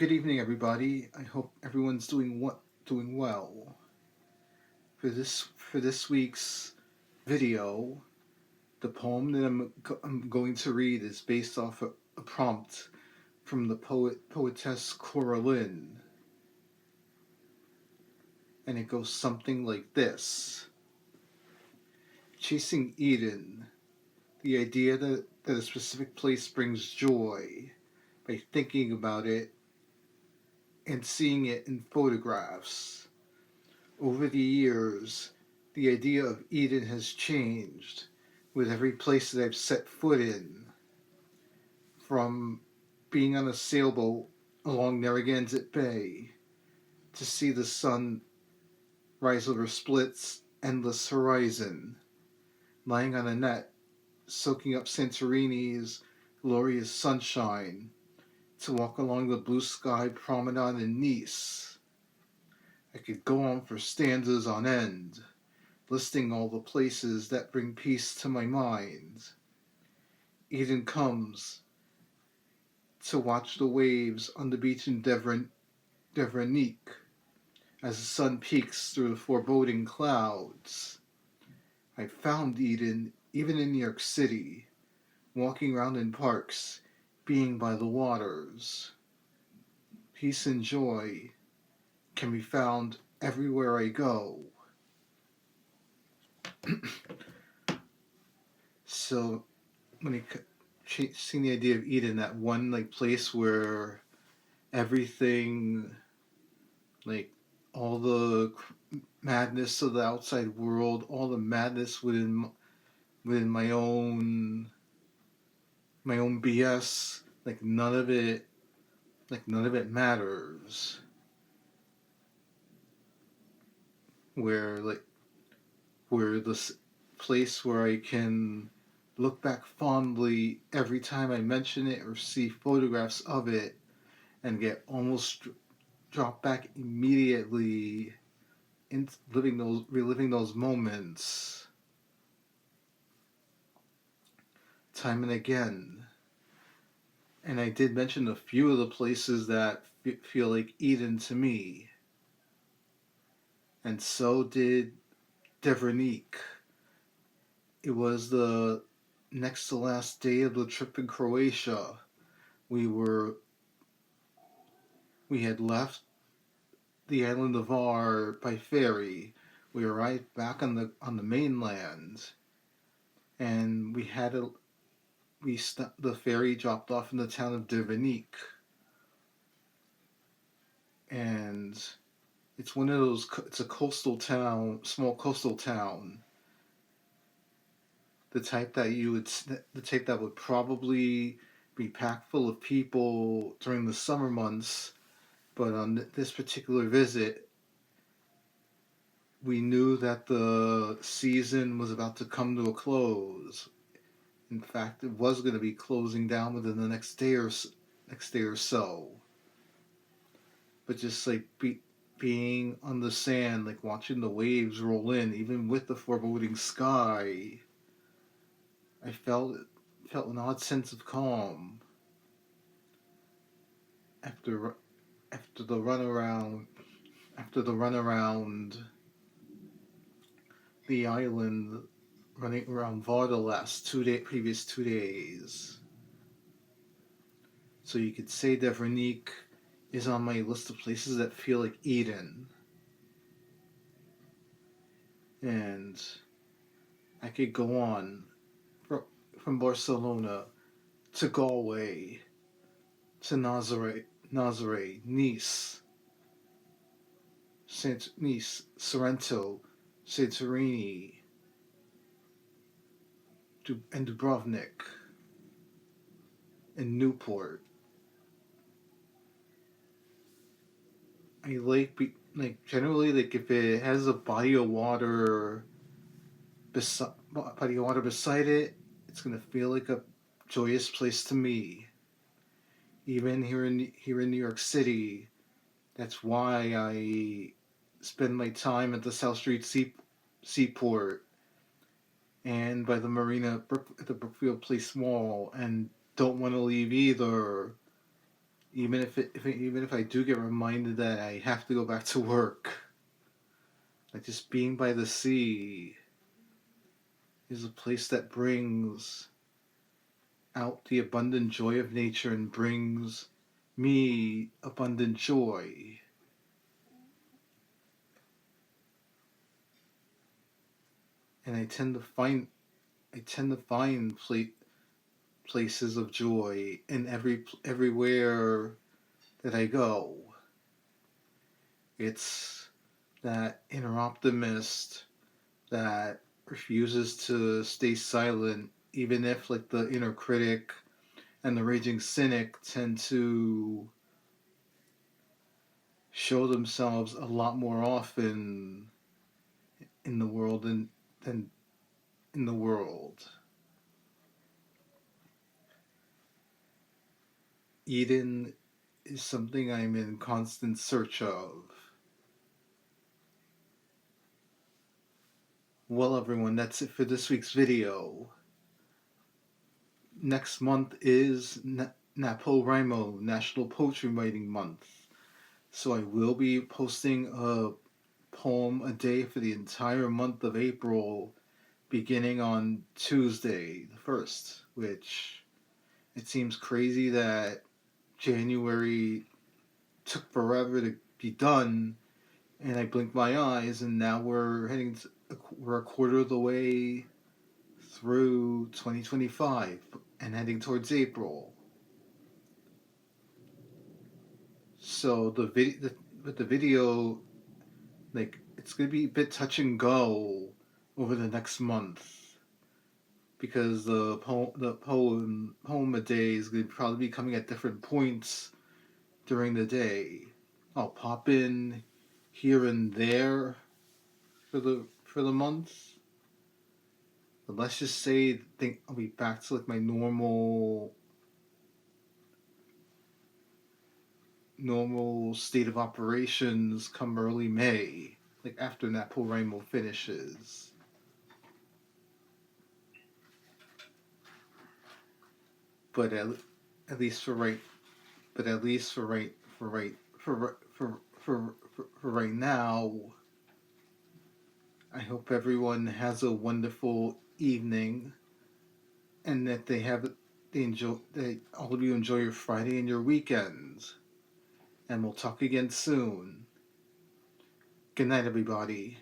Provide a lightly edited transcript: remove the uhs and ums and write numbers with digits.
Good evening, everybody. I hope everyone's doing well. For this week's video, the poem that I'm going to read is based off a prompt from the poetess Cora Lynn, and it goes something like this: Chasing Eden, the idea that a specific place brings joy by thinking about it and seeing it in photographs. Over the years, the idea of Eden has changed with every place that I've set foot in, from being on a sailboat along Narragansett Bay to see the sun rise over Split's endless horizon, lying on a net, soaking up Santorini's glorious sunshine, to walk along the blue sky promenade in Nice. I could go on for stanzas on end, listing all the places that bring peace to my mind. Eden comes to watch the waves on the beach in Drvenik as the sun peeks through the foreboding clouds. I found Eden even in New York City, walking around in parks, being by the waters. Peace and joy can be found everywhere I go. So when it seeing the idea of Eden, that one place where everything, like all the madness of the outside world, all the madness within my own BS, none of it matters. Where this place where I can look back fondly every time I mention it or see photographs of it and get almost dropped back immediately into reliving those moments time and again. And I did mention a few of the places that feel like Eden to me. And so did Drvenik. It was the next to last day of the trip in Croatia. We had left the island of Hvar by ferry. We arrived back on the mainland, and the ferry dropped off in the town of Drvenik, and it's a coastal town, small coastal town, the type that would probably be packed full of people during the summer months, but on this particular visit, we knew that the season was about to come to a close. In fact, it was going to be closing down within the next day or so. But just being on the sand, watching the waves roll in, even with the foreboding sky, I felt an odd sense of calm after the run around the island, running around Hvar the last previous 2 days. So you could say Drvenik is on my list of places that feel like Eden. And I could go on from Barcelona to Galway to Nazaré, Nice, Sorrento, Santorini, and Drvenik, and Newport. I generally, if it has a body of water beside it, it's gonna feel like a joyous place to me. Even here in New York City, that's why I spend my time at the South Street Seaport and by the marina at the Brookfield Place Mall, and don't want to leave either even if I do get reminded that I have to go back to work, like just being by the sea is a place that brings out the abundant joy of nature and brings me abundant joy. And I tend to find places of joy in everywhere that I go. It's that inner optimist that refuses to stay silent, even if like the inner critic and the raging cynic tend to show themselves a lot more often in the world than in the world. Eden is something I'm in constant search of. Well, everyone, that's it for this week's video. Next month is NaPoWriMo, National Poetry Writing Month. So I will be posting a poem a day for the entire month of April, beginning on Tuesday, the 1st, which it seems crazy that January took forever to be done, and I blinked my eyes, and now we're a quarter of the way through 2025 and heading towards April. So the video, like, it's gonna be a bit touch and go over the next month, because the poem a day is gonna probably be coming at different points during the day. I'll pop in here and there for the month. But let's just say I'll be back to like my normal state of operations come early May, like after NaPoWriMo finishes. But at least for right but at least for right now, I hope everyone has a wonderful evening, and that that all of you enjoy your Friday and your weekends. And we'll talk again soon. Good night, everybody.